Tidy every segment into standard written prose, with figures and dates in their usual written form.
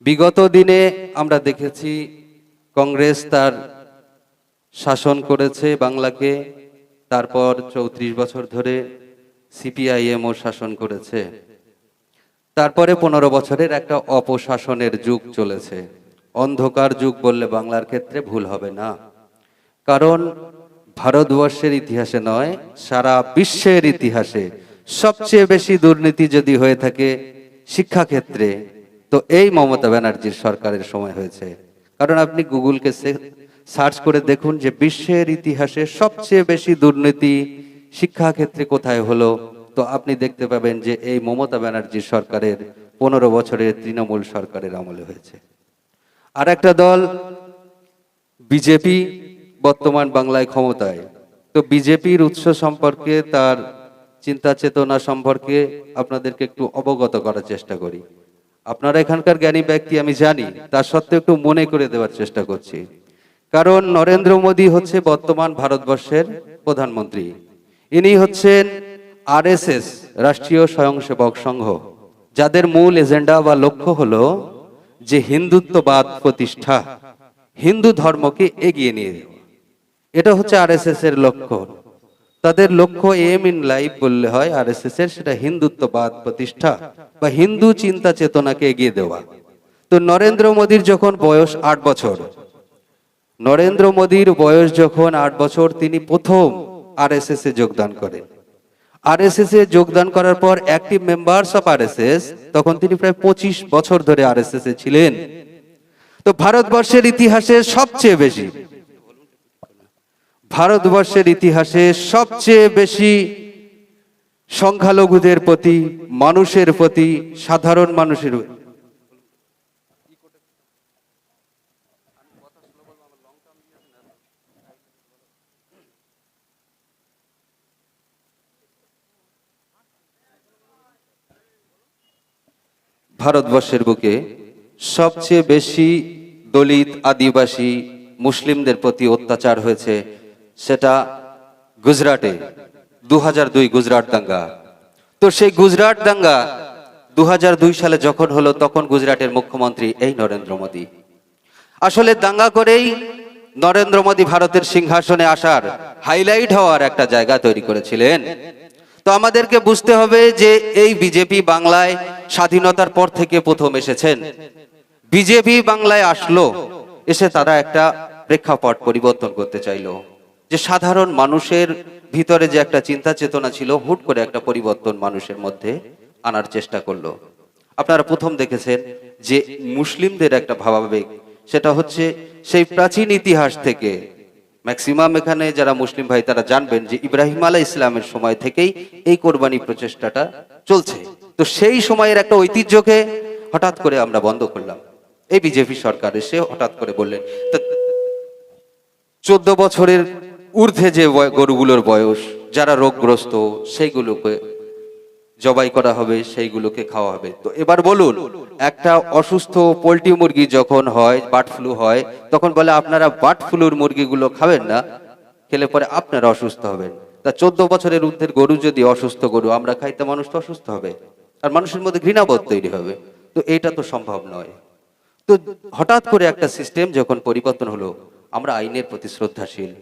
বিগত দিনে আমরা দেখেছি কংগ্রেস তার শাসন করেছে বাংলাকে, তারপর ৩৪ বছর ধরে সিপিআইএমও শাসন করেছে, তারপরে ১৫ বছরের একটা অপশাসনের যুগ চলেছে। অন্ধকার যুগ বললে বাংলার ক্ষেত্রে ভুল হবে না, কারণ ভারতবর্ষের ইতিহাসে নয়, সারা বিশ্বের ইতিহাসে সবচেয়ে বেশি দুর্নীতি যদি হয়ে থাকে শিক্ষাক্ষেত্রে, তো এই মমতা ব্যানার্জির সরকারের সময় হয়েছে। কারণ আপনি গুগলকে সার্চ করে দেখুন যে বিশ্বের ইতিহাসে সবচেয়ে বেশি দুর্নীতি শিক্ষাক্ষেত্রে কোথায় হলো, তো আপনি দেখতে পাবেন যে এই মমতা ব্যানার্জির সরকারের ১৫ বছরের তৃণমূল সরকারের আমলে হয়েছে। আর একটা দল বিজেপি বর্তমান বাংলায় ক্ষমতায়, তো বিজেপির উৎস সম্পর্কে, তার চিন্তা চেতনা সম্পর্কে আপনাদেরকে একটু অবগত করার চেষ্টা করি। আপনারা এখানকার জ্ঞানী ব্যক্তি আমি জানি, তার সত্ত্বেও একটু মনে করে দেওয়ার চেষ্টা করছি। কারণ নরেন্দ্র মোদী হচ্ছে বর্তমান ভারতবর্ষের প্রধানমন্ত্রী, ইনি হচ্ছেন আরএসএস, রাষ্ট্রীয় স্বয়ংসেবক সংঘ, যাদের মূল এজেন্ডা বা লক্ষ্য হলো যে হিন্দুত্ববাদ প্রতিষ্ঠা, হিন্দু ধর্মকে এগিয়ে নিয়ে যাওয়া। এটা হচ্ছে আরএসএস এর লক্ষ্য। তাদের লক্ষ্য এম ইন লাইফ বললে হয় আরএসএস এর, সেটা হিন্দুত্ববাদ প্রতিষ্ঠা বা হিন্দু চিন্তা চেতনাকে এগিয়ে দেওয়া। তো নরেন্দ্র মোদীর যখন বয়স ৮ বছর, নরেন্দ্র মোদীর বয়স যখন ৮ বছর, তিনি প্রথম আরএসএস এ যোগদান করেন। আরএসএস এ যোগদান করার পর অ্যাক্টিভ মেম্বার্স অফ আরএসএস, তখন তিনি প্রায় ২৫ বছর ধরে আরএসএস এ ছিলেন। তো ভারতবর্ষের ইতিহাসে সবচেয়ে বেশি, ভারতবর্ষের ইতিহাসে সবচেয়ে বেশি সংখ্যালঘুদের প্রতি, মানুষের প্রতি, সাধারণ মানুষের ভারতবর্ষের বুকে সবচেয়ে বেশি দলিত, আদিবাসী, মুসলিমদের প্রতি অত্যাচার হয়েছে, সেটা গুজরাটে ২০০২ গুজরাট দাঙ্গা। তো সেই গুজরাট দাঙ্গা ২০০২ সালে যখন হলো, তখন গুজরাটের মুখ্যমন্ত্রী এই নরেন্দ্র মোদী। আসলে দাঙ্গা করেই নরেন্দ্র মোদী ভারতের সিংহাসনে আসার, হাইলাইট হওয়ার একটা জায়গা তৈরি করেছিলেন। তো আমাদেরকে বুঝতে হবে যে এই বিজেপি বাংলায় স্বাধীনতার পর থেকে প্রথম এসেছেন। বিজেপি বাংলায় আসলো, এসে তারা একটা প্রেক্ষাপট পরিবর্তন করতে চাইলো, যে সাধারণ মানুষের ভিতরে যে একটা চিন্তা চেতনা ছিল, হুট করে একটা পরিবর্তন মানুষের মধ্যে আনার চেষ্টা করলো। আপনারা প্রথম দেখেছেন যে মুসলিমদের একটা ভাবাবেগ, সেটা হচ্ছে সেই প্রাচীন ইতিহাস থেকে, ম্যাক্সিমাম এখানে যারা মুসলিম ভাই তারা জানবেন যে ইব্রাহিম আলাইহিস ইসলামের সময় থেকেই এই কোরবানি প্রচেষ্টাটা চলছে। তো সেই সময়ের একটা ঐতিহ্যকে হঠাৎ করে আমরা বন্ধ করলাম। এই বিজেপি সরকার এসে হঠাৎ করে বললেন ১৪ বছরের ঊর্ধ্বে যে গরুগুলোর বয়স, যারা রোগগ্রস্ত, সেইগুলোকে জবাই করা হবে, সেইগুলোকে খাওয়া হবে। তো এবার বলুন, একটা অসুস্থ পোল্ট্রি মুরগি যখন হয়, বার্ড ফ্লু হয়, তখন বলে আপনারা বার্ড ফ্লুর মুরগিগুলো খাবেন না, খেলে পরে আপনারা অসুস্থ হবেন। তা ১৪ বছরের ঊর্ধ্বের গরু যদি অসুস্থ গরু আমরা খাই, তা মানুষ তো অসুস্থ হবে, আর মানুষের মধ্যে ঘৃণাবোধ তৈরি হবে। তো এটা তো সম্ভব নয়। তো হঠাৎ করে একটা সিস্টেম যখন পরিবর্তন হলো, আমরা আইনের প্রতি শ্রদ্ধাশীল,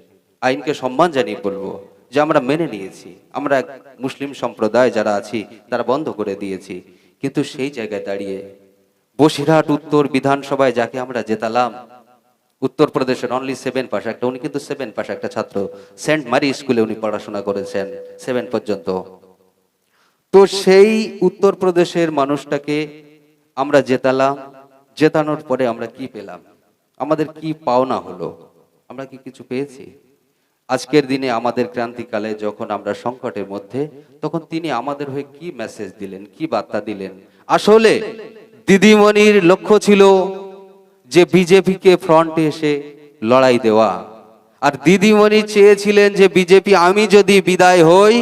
আইনকে সম্মান জানিয়ে বলবো যে আমরা মেনে নিয়েছি, আমরা মুসলিম সম্প্রদায় যারা আছি তারা বন্ধ করে দিয়েছি। কিন্তু সেই জায়গায় দাঁড়িয়ে বসিরহাট উত্তর বিধানসভায় যাকে আমরা জেতালাম, উত্তরপ্রদেশের অনলি 7 পাস, একটা উনি কিন্তু 7 পাস একটা ছাত্র, সেন্ট মারি স্কুলে উনি পড়াশোনা করেছেন 7 পর্যন্ত। তো সেই উত্তরপ্রদেশের মানুষটাকে আমরা জেতালাম, জেতানোর পরে আমরা কি পেলাম? আমাদের কি পাওনা হলো? আমরা কি কিছু পেয়েছি? আজকের দিনে আমাদের ক্রান্তিকালে যখন আমরা সংকটের মধ্যে, তখন তিনি আমাদের হয়ে কি মেসেজ দিলেন, কি বার্তা দিলেন? আসলে দিদিমণির লক্ষ্য ছিল যে বিজেপিকে ফ্রন্টে এসে লড়াই দেওয়া, আর দিদিমণি চেয়েছিলেন যে বিজেপি, আমি যদি বিদায় হই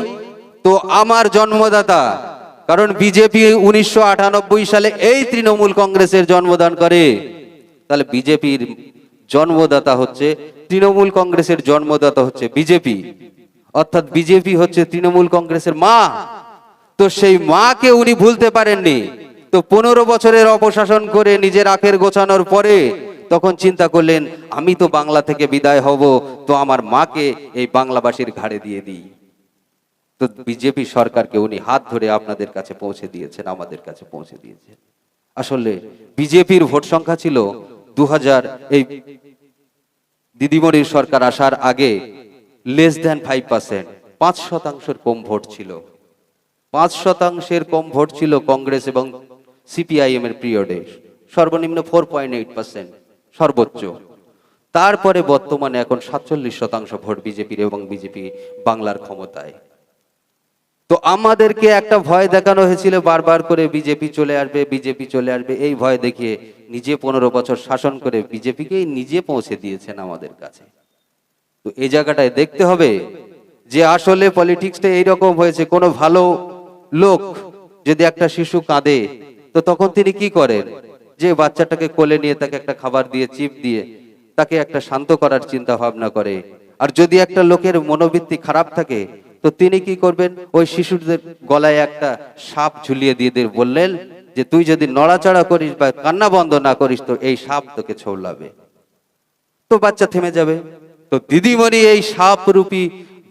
তো আমার জন্মদাতা, কারণ বিজেপি ১৯৯৮ সালে এই তৃণমূল কংগ্রেসের জন্মদান করে, তাহলে বিজেপির জন্মদাতা হচ্ছে, তৃণমূল কংগ্রেসের জন্মদাতা হচ্ছে বিজেপি, অর্থাৎ বিজেপি হচ্ছে তৃণমূল কংগ্রেসের মা। তো সেই মাকে উনি ভুলতে পারেননি, তো 15 বছরের অপশাসন করে নিজের আখের গোছানোর পরে তখন চিন্তা করলেন, আমি তো বাংলা থেকে বিদায় হব, তো আমার মাকে এই বাংলাবাসীর ঘাড়ে দিয়ে দিই। তো বিজেপি সরকারকে উনি হাত ধরে আপনাদের কাছে পৌঁছে দিয়েছেন, আমাদের কাছে পৌঁছে দিয়েছেন। আসলে বিজেপির ভোট সংখ্যা ছিল 2000, এই দিদিমণির সরকার আসার আগে <5%, 5% কম ভোট ছিল। 5%-এর কম ভোট ছিল কংগ্রেস এবং সিপিআইএম এর পিরিয়ডে, সর্বনিম্ন 4.8%, সর্বোচ্চ। তারপরে বর্তমানে এখন 47% ভোট বিজেপির এবং বিজেপি বাংলার ক্ষমতায়। তো আমাদেরকে একটা ভয় দেখানো হয়েছিল বারবার করে, বিজেপি চলে আসবে, বিজেপি চলে আসবে, এই ভয় দেখিয়ে নিজে 15 বছর শাসন করে বিজেপিকেই নিজে পৌঁছে দিয়েছেন আমাদের কাছে। তো এই জায়গাটায় দেখতে হবে যে আসলে পলিটিক্সটা এইরকম হয়েছে, কোনো ভালো লোক যদি একটা শিশু কাঁদে তো তখন তিনি কি করেন, যে বাচ্চাটাকে কোলে নিয়ে তাকে একটা খাবার দিয়ে, চিপ দিয়ে তাকে একটা শান্ত করার চিন্তা ভাবনা করে। আর যদি একটা লোকের মনোবৃত্তি খারাপ থাকে তো তিনি কি করবেন, ওই শিশুদের গলায় একটা সাপ ঝুলিয়ে দিয়ে বললেন যে তুই যদি নড়াচড়া করিস বা কান্না বন্ধ না করিস তো এই সাপ তোকে ছোবলাবে, তো বাচ্চা থেমে যাবে। তো দিদিমণি এই সাপ রূপী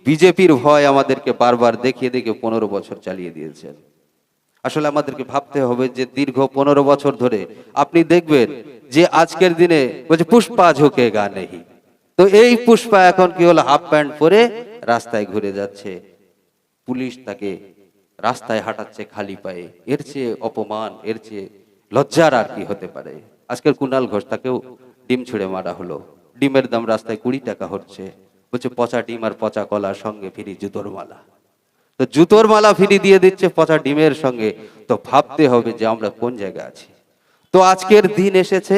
বিজেপির ভয় আমাদেরকে বারবার দেখিয়ে দেখিয়ে 15 বছর চালিয়ে দিয়েছেন। আসলে আমাদেরকে ভাবতে হবে যে দীর্ঘ 15 বছর ধরে আপনি দেখবেন যে আজকের দিনে বলছে পুষ্পা ঝুঁকেগা নেহি, তো এই পুষ্পা এখন কি হলো, হাফ প্যান্ট পরে রাস্তায় ঘুরে যাচ্ছে, পুলিশ তাকে রাস্তায় হাঁটাচ্ছে খালি পায়ে। এর চেয়ে অপমান, এর চেয়ে লজ্জার আর কি হতে পারে। আজকের কুণাল ঘোষ, তাকেও ডিম ছুঁড়ে মারা হলো, ডিমের দাম রাস্তায় 20 টাকা হচ্ছে, বলছে পচা ডিম আর পচা কলার সঙ্গে ফিরি জুতোর মালা। তো জুতোর মালা ফিরি দিয়ে দিচ্ছে পচা ডিমের সঙ্গে। তো ভাবতে হবে যে আমরা কোন জায়গায় আছি। তো আজকের দিন এসেছে,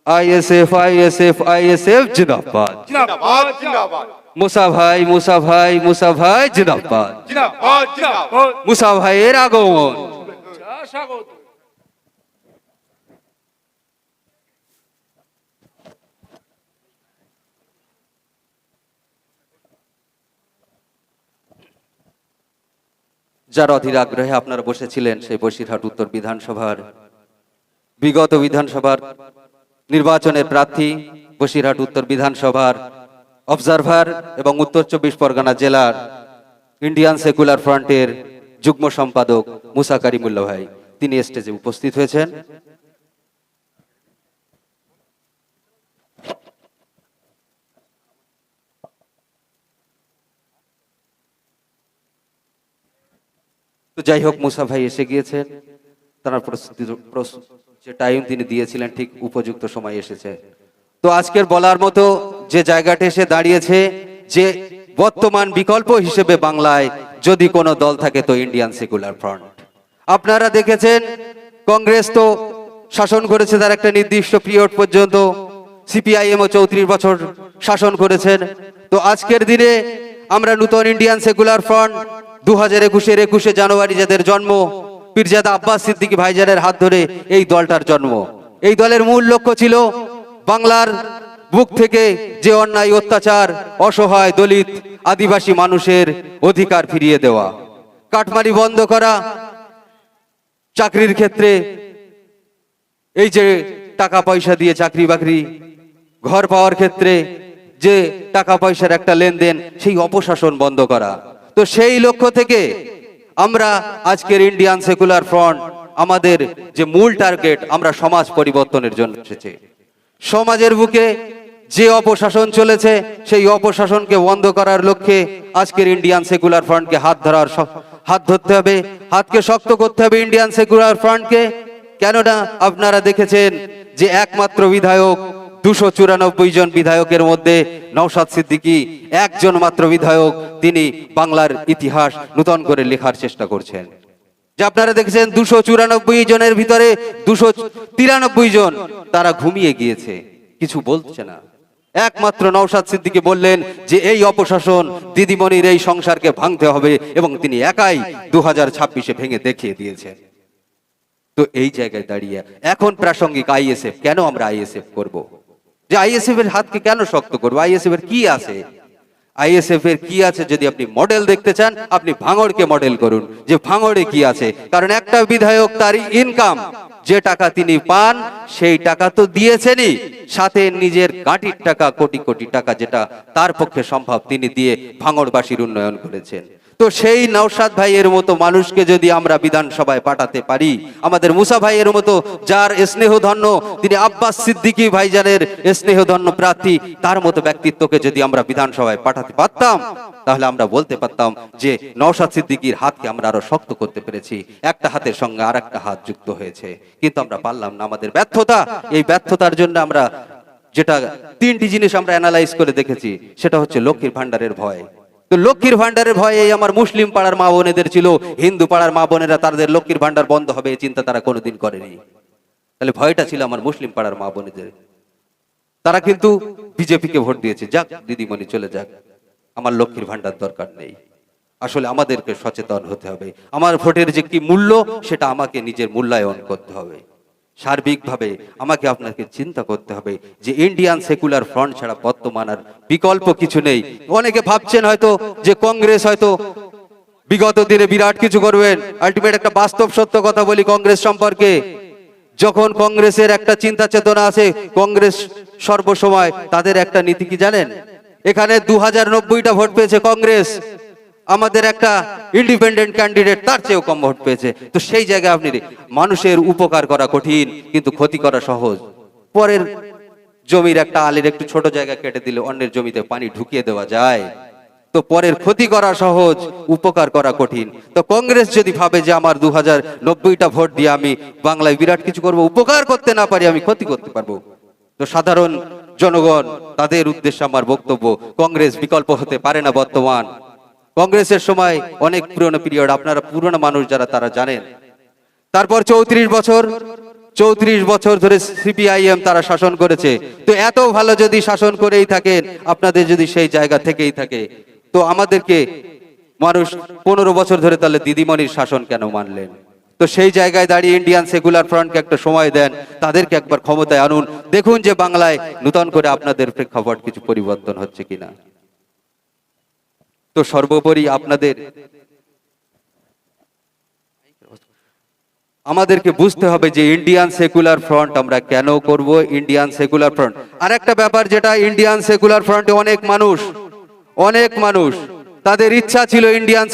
আইএসএফ আইএসএফ আইএসএফ জিন্দাবাদ, জিন্দাবাদ জিন্দাবাদ, মুসা ভাই মুসা ভাই মুসা ভাই জিন্দাবাদ, জিন্দাবাদ জিন্দাবাদ, মুসা ভাইয়ের আগমন। স্বাগত। যার অধীর আগ্রহে আপনারা বসেছিলেন সেই বসিরহাট উত্তর বিধানসভার বিগত বিধানসভার নির্বাচনের প্রার্থী, বসিরহাট উত্তর বিধানসভার অবজারভার এবং উত্তর 24 পরগনা জেলার ইন্ডিয়ান সেকুলার ফ্রন্টের যুগ্ম সম্পাদক মুসা কারিমুল্লাহ ভাই, তিনি স্টেজে উপস্থিত হয়েছেন। তো যাই হোক, মুসা ভাই এসে গিয়েছেন, তার প্রস্তুতি যে টাইম তিনি দিয়েছিলেন ঠিক উপযুক্ত সময় এসেছে। তো আজকের বলার মতো যে জায়গাটা এসে দাঁড়িয়েছে, যে বর্তমান বিকল্প হিসেবে বাংলায় যদি কোনো দল থাকে তো ইন্ডিয়ান সেকুলার ফ্রন্ট। আপনারা দেখেছেন কংগ্রেস তো শাসন করেছে তার একটা নির্দিষ্ট পিরিয়ড পর্যন্ত, সিপিআইএমও 34 বছর শাসন করেছেন। তো আজকের দিনে আমরা নতুন ইন্ডিয়ান সেকুলার ফ্রন্ট 2021-এর 21শে জানুয়ারি যাদের জন্ম, পীরজাদা আব্বাস সিদ্দিকী ভাইজানের হাত ধরে এই দলটার জন্ম। এই দলের মূল লক্ষ্য ছিল বাংলার বুক থেকে যে অন্যায়, অত্যাচার, অসহায় দলিত আদিবাসী মানুষের অধিকার ফিরিয়ে দেওয়া, কাটমারি বন্ধ করা, চাকরির ক্ষেত্রে এই যে টাকা পয়সা দিয়ে চাকরি বাকরি, ঘর পাওয়ার ক্ষেত্রে যে টাকা পয়সার একটা লেনদেন, সেই অপশাসন বন্ধ করা। তো সেই লক্ষ্য থেকে আমরা আজকের ইন্ডিয়ান সেকুলার ফ্রন্ট, আমাদের যে মূল টার্গেট, আমরা সমাজ পরিবর্তনের জন্য এসেছি। সমাজের বুকে যে অপশাসন চলেছে সেই অপশাসনকে বন্ধ করার লক্ষ্যে আজকের ইন্ডিয়ান সেকুলার ফ্রন্টকে হাত ধরতে হবে, হাতকে শক্ত করতে হবে ইন্ডিয়ান সেকুলার ফ্রন্টকে। কেননা আপনারা দেখেছেন যে একমাত্র বিধায়ক 294 জন বিধায়কের মধ্যে নওশাদ সিদ্দিকী একজন মাত্র বিধায়ক, তিনি বাংলার ইতিহাস নতুন করে লেখার চেষ্টা করছেন। যে আপনারা দেখেছেন 294 জনের ভিতরে 293 জন তারা ঘুমিয়ে গিয়েছে, কিছু বলছে না। একমাত্র নওশাদ সিদ্দিকী বললেন যে এই অপশাসন, দিদিমণির এই সংসারকে ভাঙতে হবে, এবং তিনি একাই 2026-এ ভেঙে দেখিয়ে দিয়েছেন। তো এই জায়গায় দাঁড়িয়ে এখন প্রাসঙ্গিক আইএসএফ, কেন আমরা আইএসএফ করব? যে আইএসএফ এর হাতকে কেন শক্ত করবো? আইএসএফ এর কি আছে? আইএসএফ এর কি আছে? যদি আপনি মডেল দেখতে চান, আপনি ভাঙড়কে মডেল করুন যে ভাঙড়ে কি আছে। কারণ একটা বিধায়ক, তার ইনকাম, যে টাকা তিনি পান সেই টাকা তো দিয়েছেনই, সাথে নিজের গাঁটির টাকা, কোটি কোটি টাকা যেটা তার পক্ষে সম্ভব, তিনি দিয়ে ভাঙড়বাসীর উন্নয়ন করেছেন। তো সেই নওশাদ ভাইয়ের মতো মানুষকে যদি আমরা বিধানসভায় পাঠাতে পারি, আমাদের মুসা ভাইয়ের মতো, যার স্নেহধন্য, তিনি আব্বাস সিদ্দিকী ভাইজানের স্নেহধন্য প্রার্থী, তার মতো ব্যক্তিত্বকে যদি আমরা বিধানসভায় পাঠাতে পারতাম, তাহলে আমরা বলতে পারতাম যে নওশাদ সিদ্দিকীর হাতকে আমরা আরো শক্ত করতে পেরেছি, একটা হাতের সঙ্গে আর একটা হাত যুক্ত হয়েছে। কিন্তু আমরা পারলাম না, আমাদের ব্যর্থতা। এই ব্যর্থতার জন্য আমরা যেটা তিনটি জিনিস আমরা অ্যানালাইজ করে দেখেছি, সেটা হচ্ছে লক্ষ্মীর ভান্ডারের ভয়। তো লক্ষ্মীর ভান্ডারের ভয়ে এই আমার মুসলিম পাড়ার মা বোনেদের ছিল, হিন্দু পাড়ার মা বোনেরা তাদের লক্ষ্মীর ভান্ডার বন্ধ হবে এই চিন্তা তারা কোনোদিন করেনি। তাহলে ভয়টা ছিল আমার মুসলিম পাড়ার মা বোনেদের। তারা কিন্তু বিজেপিকে ভোট দিয়েছে, যাক দিদিমণি চলে যাক, আমার লক্ষ্মীর ভান্ডার দরকার নেই। আসলে আমাদেরকে সচেতন হতে হবে, আমার ভোটের যে কি মূল্য সেটা আমাকে নিজের মূল্যায়ন করতে হবে। সার্বিকভাবে আমাকে আপনাকে চিন্তা করতে হবে যে ইন্ডিয়ান সেকুলার ফ্রন্ট ছাড়া বর্তমান আর বিকল্প কিছু নেই। অনেকে ভাবছেন হয়তো যে কংগ্রেস হয়তো বিগত দিনে বিরাট কিছু করবেন। আলটিমেট একটা বাস্তব সত্য কথা বলি কংগ্রেস সম্পর্কে, যখন কংগ্রেসের একটা চিন্তা চেতনা আছে, কংগ্রেস সর্বসময় তাদের একটা নীতি কি জানেন? এখানে 2090টা ভোট পেয়েছে কংগ্রেস, আমাদের একটা ইন্ডিপেন্ডেন্ট ক্যান্ডিডেট তার চেয়েও কম ভোট পেয়েছে। তো সেই জায়গায় আপনি মানুষের উপকার করা কঠিন কিন্তু ক্ষতি করা সহজ। পরের জমির একটা আলের একটু ছোট জায়গা কেটে দিলে অন্যের জমিতে পানি ঢুকিয়ে দেওয়া যায়। তো পরের ক্ষতি করা সহজ, উপকার করা কঠিন। তো কংগ্রেস যদি ভাবে যে আমার 2090টা ভোট দিয়ে আমি বাংলায় বিরাট কিছু করব, উপকার করতে না পারি, আমি ক্ষতি করতে পারবো, তো সাধারণ জনগণ, তাদের উদ্দেশ্যে আমার বক্তব্য, কংগ্রেস বিকল্প হতে পারে না বর্তমান। কংগ্রেসের সময় অনেক পুরনো পিরিয়ড, আপনারা পুরনো মানুষ যারা তারা জানেন। তারপর 34 বছর ধরে সিপিআইএম তারা শাসন করেছে। তো এত ভালো যদি শাসন করেই থাকেন, আপনাদের যদি সেই জায়গা থেকেই থাকে, তো আমাদেরকে মানুষ 15 বছর ধরে তাহলে দিদিমণির শাসন কেন মানলেন? তো সেই জায়গায় দাঁড়িয়ে ইন্ডিয়ান সেকুলার ফ্রন্টকে একটা সময় দেন, তাদেরকে একবার ক্ষমতায় আনুন, দেখুন যে বাংলায় নতুন করে আপনাদের প্রেক্ষাপট কিছু পরিবর্তন হচ্ছে কিনা। তো সর্বোপরি আমাদেরকে বুঝতে হবে যে ইন্ডিয়ান সেকুলার ফ্রন্ট আমরা কেন করব। ইন্ডিয়ান সেকুলার ফ্রন্ট আর একটা ব্যাপার, যেটা ইন্ডিয়ান সেকুলার ফ্রন্টে অনেক মানুষ তাদের ইচ্ছা ছিল ইন্ডিয়ান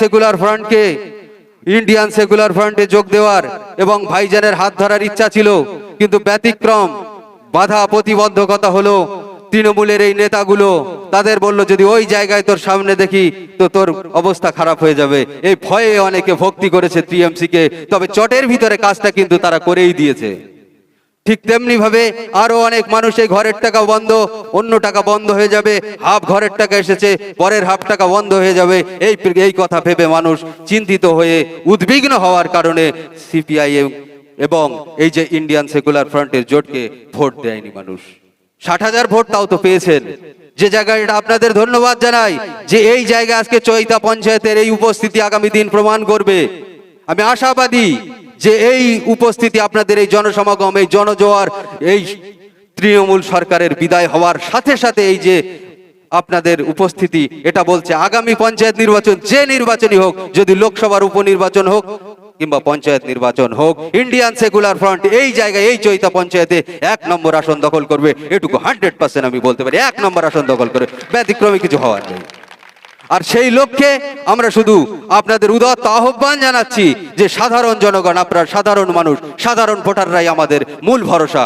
সেকুলার ফ্রন্টে যোগ দেওয়ার এবং ভাইজানের হাত ধরার ইচ্ছা ছিল, কিন্তু ব্যতিক্রম, বাধা প্রতিবন্ধকতা হলো তৃণমূলের এই নেতাগুলো। তাদের বলল যদি ওই জায়গায় তোর সামনে দেখি তো তোর অবস্থা খারাপ হয়ে যাবে। এই ভয়ে অনেকে ভক্তি করেছে টিএমসি কে, তবে চটের ভিতরে কাজটা কিন্তু তারা করেই দিয়েছে। ঠিক তেমনি ভাবে আরো অনেক মানুষ এই ঘরের টাকা বন্ধ, অন্য টাকা বন্ধ হয়ে যাবে, হাফ ঘরের টাকা এসেছে, পরের হাফ টাকা বন্ধ হয়ে যাবে, এই কথা ভেবে মানুষ চিন্তিত হয়ে উদ্বিগ্ন হওয়ার কারণে সিপিআইএম এবং এই যে ইন্ডিয়ান সেকুলার ফ্রন্টের জোটকে ভোট দেয়নি মানুষ। 60,000 ভোট তাও তো পেয়েছেন, যে জায়গায় আপনাদের ধন্যবাদ জানাই যে এই জায়গায় আজকে চৈতা পঞ্চায়েতের এই উপস্থিতি আগামী দিন প্রমাণ করবে। আমি আশাবাদী যে এই উপস্থিতি, আপনাদের এই জনসমাগম, এই জনজোয়ার, এই তৃণমূল সরকারের বিদায় হওয়ার সাথে সাথে এই যে আপনাদের উপস্থিতি, এটা বলছে আগামী পঞ্চায়েত নির্বাচন, যে নির্বাচনই হোক, যদি লোকসভার উপনির্বাচন হোক কিংবা পঞ্চায়েত নির্বাচন হোক, ইন্ডিয়ান সেকুলার ফ্রন্ট এই জায়গায় এই চৈতা পঞ্চায়েতে 1 নম্বর আসন দখল করবে। এটুকু 100% আমি বলতে পারি, 1 নম্বর আসন দখল করে, ব্যতিক্রমী কিছু হওয়ার নেই। আর সেই লক্ষ্যে আমরা শুধু আপনাদের উদাত্ত আহ্বান জানাচ্ছি যে সাধারণ জনগণ, আপনারা সাধারণ মানুষ, সাধারণ ভোটাররাই আমাদের মূল ভরসা।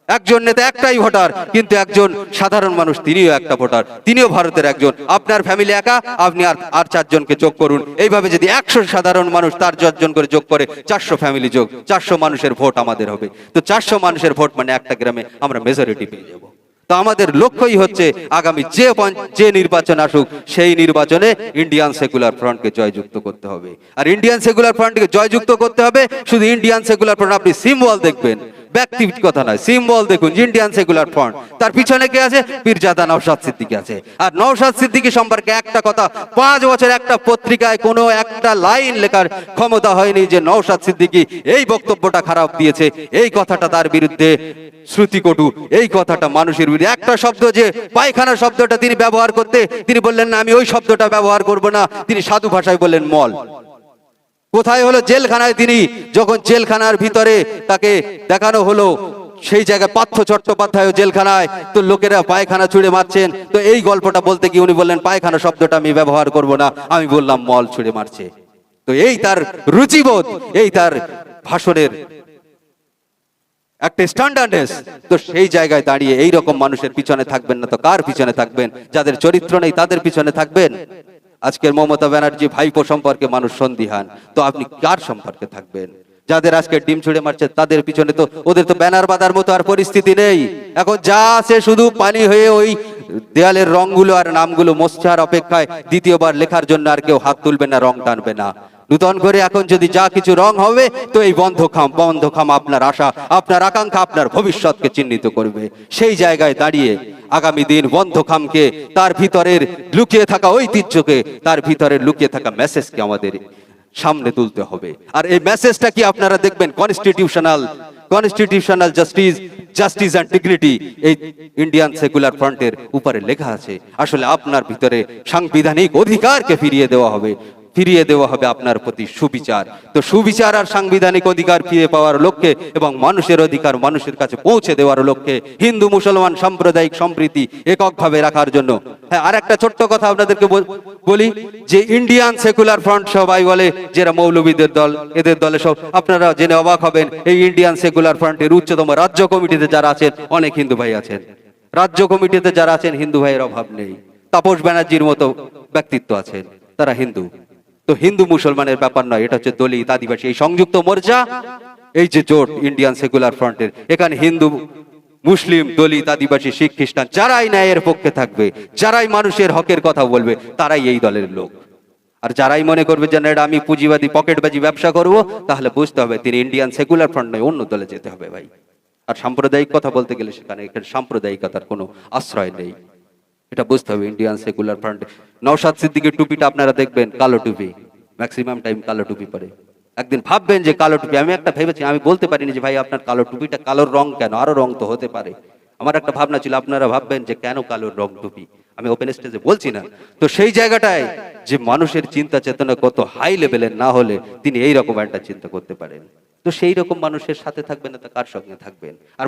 একজন নেতা একটাই ভোটার, কিন্তু একজন সাধারণ মানুষ তিনিও একটা ভোটার, তিনিও ভারতের একজন। আপনার ফ্যামিলি একা, আপনি আর 4 জনকে যোগ করুন। এইভাবে যদি 100 সাধারণ মানুষ তার 4 জন করে যোগ করে, 400 ফ্যামিলি যোগ, 400 মানুষের ভোট আমাদের হবে। তো 400 মানুষের ভোট মানে একটা গ্রামে আমরা মেজরিটি পেয়ে যাব। তো আমাদের লক্ষ্যই হচ্ছে আগামী যে নির্বাচন আসুক, সেই নির্বাচনে ইন্ডিয়ান সেকুলার ফ্রন্টকে জয়যুক্ত করতে হবে। আর ইন্ডিয়ান সেকুলার ফ্রন্টকে জয়যুক্ত করতে হবে, শুধু ইন্ডিয়ান সেকুলার ফ্রন্ট আপনি সিম্বল দেখবেন, ব্যক্তিগত কথা নয়, সিম্বল দেখুন ইন্ডিয়ান সেকুলার ফ্রন্ট, তার পিছনে কে আছে? পীরজাদা নওশাদ সিদ্দিকী আছে। আর নওশাদ সিদ্দিকী সম্পর্কে একটা কথা, 5 বছর একটা পত্রিকায় কোনো একটা লাইন লেখার ক্ষমতা হয়নি যে নওশাদ সিদ্দিকী এই বক্তব্যটা খারাপ দিয়েছে, এই কথাটা তার বিরুদ্ধে শ্রুতিকটু, এই কথাটা মানুষের বিরুদ্ধে। একটা শব্দ যে পায়খানা শব্দটা তিনি ব্যবহার করতে, তিনি বললেন না আমি ওই শব্দটা ব্যবহার করব না, তিনি সাধু ভাষায় বললেন মল। কোথায় হলো? জেলখানায়। তিনি যখন জেলখানার ভিতরে তাকে দেখানো হলো, সেই জায়গায় পার্থ চট্টোপাধ্যায় জেলখানায়, তো লোকেরা পায়খানা ছুঁড়ে মারছেন, তো এই গল্পটা বলতে গিয়ে উনি বললেন পায়খানা শব্দটা আমি ব্যবহার করব না, আমি বললাম মল ছুঁড়ে মারছে। তো এই তার রুচিবোধ, এই তার ভাষণের একটা স্ট্যান্ডার্ডনেস। তো সেই জায়গায় দাঁড়িয়ে এই রকম মানুষের পিছনে থাকবেন না তো কার পিছনে থাকবেন? যাদের চরিত্র নেই তাদের পিছনে থাকবেন। আজকের মমতা ব্যানার্জি ভাইপো সম্পর্কে মানুষ সন্দিহান, তো আপনি কার সম্পর্কে থাকবেন? যাদের আজকে ডিম ছুঁড়ে মারছে তাদের পিছনে তো, ওদের তো ব্যানার বাঁধার মতো আর পরিস্থিতি নেই। এখন যা আছে শুধু পানি হয়ে ওই দেয়ালের রংগুলো আর নামগুলো মোছার অপেক্ষায়, দ্বিতীয়বার লেখার জন্য আর কেউ হাত তুলবে না, রং টানবে না। নূতন করে এখন যদি যা কিছু রং হবে, তো এই বন্ধখাম আপনার আশা, আপনার আকাঙ্ক্ষা, আপনার ভবিষ্যৎকে চিহ্নিত করবে। সেই জায়গায় দাঁড়িয়ে আগামী দিন বন্ধখামকে, তার ভিতরের লুকিয়ে থাকা ঐতিহ্যকে, তার ভিতরের লুকিয়ে থাকা মেসেজকে আমাদের সামনে তুলতে হবে। আর এই মেসেজটা কি আপনারা দেখবেন কনস্টিটিউশনাল জাস্টিস অ্যান্ড ডিগনিটি, এই ইন্ডিয়ান সেকুলার ফ্রন্টের উপরে লেখা আছে। আসলে আপনার ভিতরে সাংবিধানিক অধিকারকে ফিরিয়ে দেওয়া হবে আপনার প্রতি সুবিচার। তো সুবিচার আর সাংবিধানিক অধিকার ফিরে পাওয়ার লক্ষ্যে এবং মানুষের অধিকার মানুষের কাছে পৌঁছে দেওয়ার লক্ষ্যে, হিন্দু মুসলমান সাম্প্রদায়িক সম্প্রীতি এককভাবে রাখার জন্য। হ্যাঁ, আর একটা ছোট্ট কথা আপনাদেরকে বলি, যে ইন্ডিয়ান সেকুলার ফ্রন্ট সবাই বলে যারা মৌলবীদের দল, এদের দলে সব, আপনারা জেনে অবাক হবেন এই ইন্ডিয়ান সেকুলার ফ্রন্টের উচ্চতম রাজ্য কমিটিতে যারা আছেন অনেক হিন্দু ভাই আছেন। রাজ্য কমিটিতে যারা আছেন হিন্দু ভাইয়ের অভাব নেই। তাপস ব্যানার্জির মতো ব্যক্তিত্ব আছেন, তারা হিন্দু। তো হিন্দু মুসলমানের ব্যাপার নয়, এটা হচ্ছে দলিত আদিবাসী এই সংযুক্ত মোর্চা, এই যে জোট ইন্ডিয়ান সেকুলার ফ্রন্টের, এখানে হিন্দু মুসলিম দলিত আদিবাসী শিখ খ্রিস্টান যারাই ন্যায়ের পক্ষে থাকবে, যারাই মানুষের হকের কথা বলবে, তারাই এই দলের লোক। আর যারাই মনে করবে যে না এটা আমি পুঁজিবাদী পকেটবাজি ব্যবসা করব, তাহলে বুঝতে হবে তিনি ইন্ডিয়ান সেকুলার ফ্রন্ট নয়, অন্য দলে যেতে হবে ভাই। আর সাম্প্রদায়িক কথা বলতে গেলে সেখানে সাম্প্রদায়িকতার কোনো আশ্রয় নেই, এটা বুঝতে হবে। ইন্ডিয়ান সেকুলার ফ্রন্ট, নওশাদ সিদ্দিকীর টুপিটা আপনারা দেখবেন কালো টুপি, ম্যাক্সিমাম টাইম কালো টুপি পরে। একদিন ভাববেন যে কালো টুপি, আমি একটা ভেবেছি, আমি বলতে পারিনি যে ভাই আপনার কালো টুপিটা কালোর রং কেন, আরো রং তো হতে পারে। আমার একটা ভাবনা ছিল আপনারা ভাববেন যে কেন কালোর রং টুপি, আমি ওপেন স্টেজে বলছি না। তো সেই জায়গাটায় যে মানুষের চিন্তা চেতনা কত হাই লেভেলের না হলে তিনি এইরকম একটা চিন্তা করতে পারেন। তো সেই রকম মানুষের সাথে থাকবেন না তো কার সঙ্গে থাকবেন? আর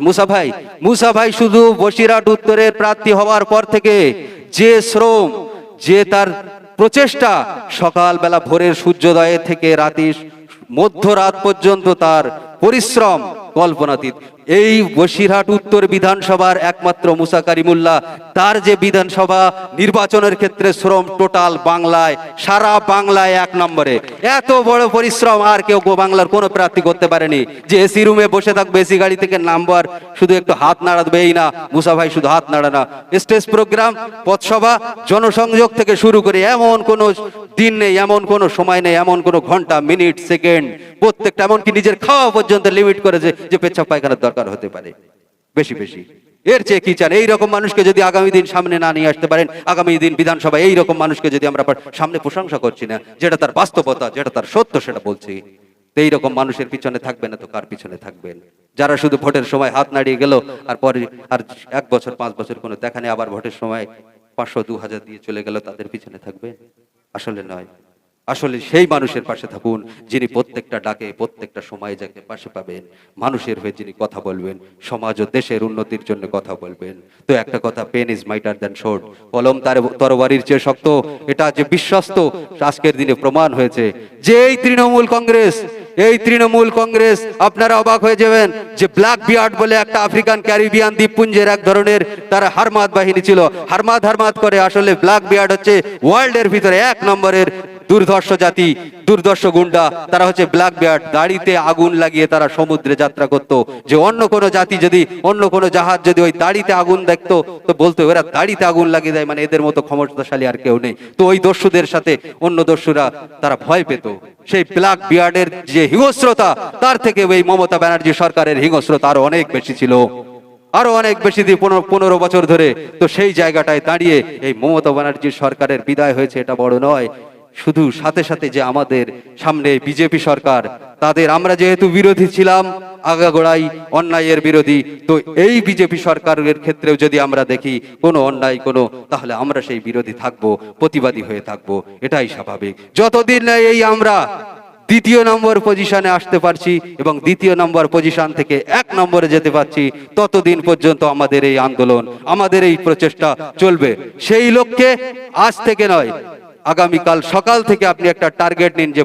মুসা ভাই শুধু বসিরহাট উত্তরের প্রার্থী হওয়ার পর থেকে যে শ্রম, যে তার প্রচেষ্টা, সকালবেলা ভোরের সূর্যোদয় থেকে মধ্যরাত পর্যন্ত তার পরিশ্রম কল্পনাতীত। এই বসিরহাট উত্তর বিধানসভার একমাত্র মুসা কারিমুল্লাহ, তার যে বিধানসভা নির্বাচনের ক্ষেত্রে শ্রম টোটাল বাংলায়, সারা বাংলায় 1 নম্বরে। এত বড় পরিশ্রম আর কেউ বাংলার কোনো প্রার্থী করতে পারেনি। যে এসি রুমে বসে থাকবে, এসি গাড়ি থেকে নামবার, শুধু একটু হাত নাড়াবে, এই না, মুসা ভাই শুধু হাত নাড়া না, স্টেজ প্রোগ্রাম, পথসভা, জনসংযোগ থেকে শুরু করে এমন কোনো দিন নেই, এমন কোনো সময় নেই, এমন কোনো ঘন্টা, মিনিট, সেকেন্ড, প্রত্যেকটা, এমনকি নিজের খাওয়া পর্যন্ত লিমিট করেছে যে পেচ্ছাপ পায়খানার দরকার হতে পারে বেশি বেশি। এর চেয়ে কি চান? এইরকম মানুষকে যদি আগামী দিন সামনে না নিয়ে আসতে পারেন, আগামী দিন বিধানসভায় এইরকম মানুষকে যদি আমরা সামনে, প্রশংসা করছি না, যেটা তার বাস্তবতা, যেটা তার সত্য, সেটা বলছি। এইরকম মানুষের পিছনে থাকবেন না তো কার পিছনে থাকবেন? যারা শুধু ভোটের সময় হাত নাড়িয়ে গেল, আর পরে আর 1 বছর 5 বছর কোনো দেখা নেই, আবার ভোটের সময় 500-2000 দিয়ে চলে গেল, তাদের পিছনে থাকবে? আসলে নয়। আসলে সেই মানুষের পাশে থাকুন যিনি প্রত্যেকটা ডাকে, প্রত্যেকটা সময়ে যাকে পাশে পাবেন, মানুষের হয়ে যিনি কথা বলবেন, সমাজ ও দেশের উন্নতির জন্য কথা বলবেন। তো একটা কথা, pen is mightier than sword, কলম তার তরবারির চেয়ে শক্ত, এটা যে বিশ্বস্ত আজকের দিনে প্রমাণ হয়েছে। যে এই তৃণমূল কংগ্রেস, আপনারা অবাক হয়ে যাবেন যে ব্ল্যাক বিয়ার্ড বলে একটা আফ্রিকান ক্যারিবিয়ান দ্বীপপুঞ্জের এক ধরনের তারা হারমাদ বাহিনী ছিল, হারমাদ করে। আসলে ব্ল্যাক বিয়ার্ড হচ্ছে ওয়ার্ল্ডের ভিতরে 1 নম্বরের দুর্ধর্ষ জাতি, দুর্ধর্ষ গুন্ডা, তারা হচ্ছে ব্ল্যাক বিয়ার্ড। দাড়িতে আগুন লাগিয়ে তারা সমুদ্রে যাত্রা করত। যে অন্য কোনো জাতি যদি, অন্য কোনো জাহাজ যদি ওই দাড়িতে আগুন দেখতো তো বলতো এরা দাড়িতে আগুন লাগিয়ে দেয়, মানে এদের মতো ক্ষমতাশালী আর কেউ নেই। তো ওই দস্যুদের সাথে অন্য দস্যুরা তারা ভয় পেত। সেই ব্ল্যাক বিয়ার্ডের যে হিংস্রতা, তার থেকে ওই মমতা ব্যানার্জি সরকারের হিংস্রতা আরো অনেক বেশি ছিল, আরো অনেক বেশি দিয়ে 15 বছর ধরে। তো সেই জায়গাটায় দাঁড়িয়ে এই মমতা ব্যানার্জি সরকারের বিদায় হয়েছে, এটা বড় নয়। শুধু সাথে সাথে যে আমাদের সামনে বিজেপি সরকার, তাদের আমরা যেহেতু বিরোধী ছিলাম, আগাগোড়াই অন্যায়ের বিরোধী, তো এই বিজেপি সরকারের ক্ষেত্রেও যদি আমরা দেখি কোনো অন্যায় কোনো, তাহলে আমরা সেই বিরোধী থাকবো, প্রতিবাদী হয়ে থাকবো, এটাই স্বাভাবিক। যতদিন না এই আমরা দ্বিতীয় নম্বর পজিশনে আসতে পারছি এবং দ্বিতীয় নম্বর পজিশন থেকে 1 নম্বরে যেতে পারছি, ততদিন পর্যন্ত আমাদের এই আন্দোলন, আমাদের এই প্রচেষ্টা চলবে। সেই লক্ষ্যে আজ থেকে নয়, আগামীকাল সকাল থেকে আপনি একটা টার্গেট নিন যে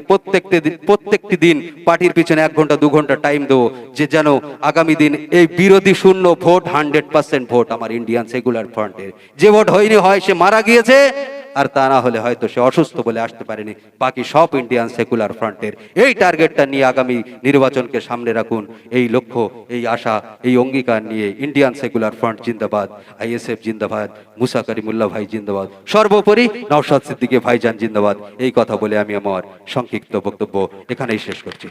প্রত্যেকটি দিন পার্টির পিছনে 1 ঘন্টা 2 ঘন্টা টাইম দেবো, যে যেন আগামী দিন এই বিরোধী শূন্য ভোট 100% ভোট আমার ইন্ডিয়ান সেকুলার ফ্রন্টের। যে ভোট হয়নি, হয় সে মারা গিয়েছে, আর তা না হলে হয়তো সে অসুস্থ বলে আসতে পারেনি, বাকি সব ইন্ডিয়ান সেকুলার ফ্রন্টের। এই টার্গেটটা নিয়ে আগামী নির্বাচনকে সামনে রাখুন। এই লক্ষ্য, এই আশা, এই অঙ্গীকার নিয়ে ইন্ডিয়ান সেকুলার ফ্রন্ট জিন্দাবাদ, আইএসএফ জিন্দাবাদ, মুসা করিমুল্লাহ ভাই জিন্দাবাদ, সর্বোপরি নওশাদ সিদ্দিকী ভাইজান জিন্দাবাদ। এই কথা বলে আমি আমার সংক্ষিপ্ত বক্তব্য এখানেই শেষ করছি।